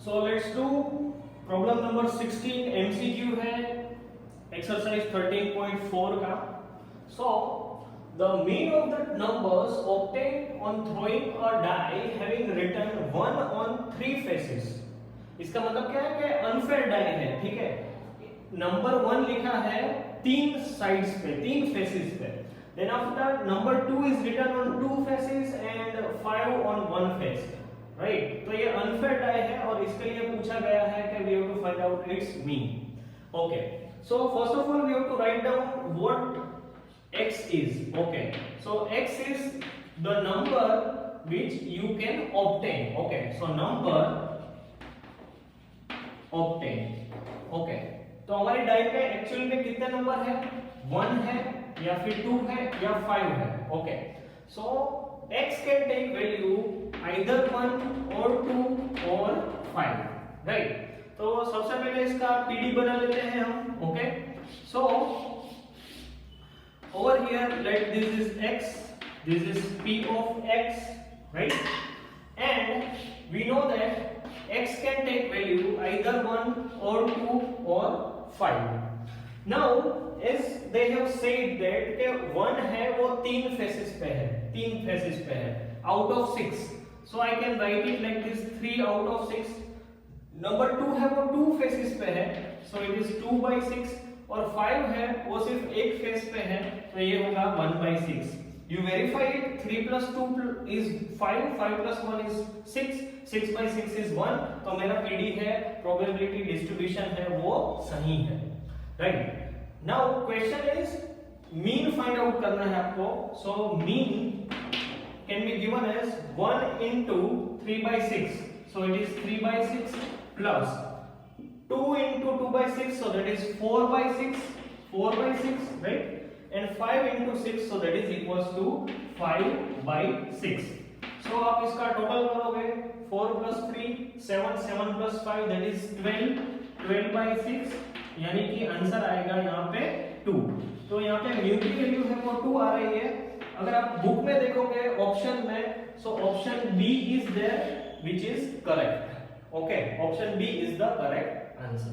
So let's do problem number 16 MCQ है exercise 13.4 का. So the mean of the numbers obtained on throwing a die having written 1 on 3 faces. इसका मतलब क्या है कि unfair die है. ठीक है, नंबर 1 लिखा है 3 साइड्स पे, 3 फेसेस पे. Then after number 2 is written on 2 faces and 5 on 1 face. Right, तो ये अनफेयर डाई है और इसके लिए पूछा गया है कि we have to find out its mean. Okay, so first of all we have to write down what x is. Okay, so x is the number which you can obtain. Okay, so number obtain. Okay, तो हमारी die पे actual में कितने number है? 1 है या फिर 2 है या 5 है. Okay, so x can take value either 1 or 2 or 5. Right, तो सबसे पहले इसका पीडी बना लेते हैं हम. Okay, so over here let this is x, this is p of x, right? And we know that x can take value either 1 or 2 or 5. Now as they have said that के 1 है वो 3 faces पे है, 3 faces पे है out of 6, so I can write it like this 3 out of 6. Number 2 है वो 2 faces पे है, so it is 2 by 6. और 5 है वो सिर्फ एक फेस पे है, तो ये होगा 1 by 6. You verify it. 3 plus 2 is 5, 5 plus 1 is 6, 6 by 6 is 1. तो मेरा पीडी है, प्रोबेबिलिटी डिस्ट्रीब्यूशन है वो सही है. Right, now question is mean find out करना है आपको. So mean can be given as 1 into 3 by 6, so it is 3 by 6 plus 2 into 2 by 6, so that is 4 by 6, 4 by 6, right? And 5 into 6, so that is equals to 5 by 6. So आप इसका total करोगे 4 plus 3 7, 7 plus 5 that is 12, 12 by 6, यानी कि answer आएगा यहाँ पे 2. तो यहाँ पे म्यू की वैल्यू है वो 2 आ रही है. अगर आप बुक में देखोगे ऑप्शन में, so option B is there which is correct. Okay, option B is the correct answer.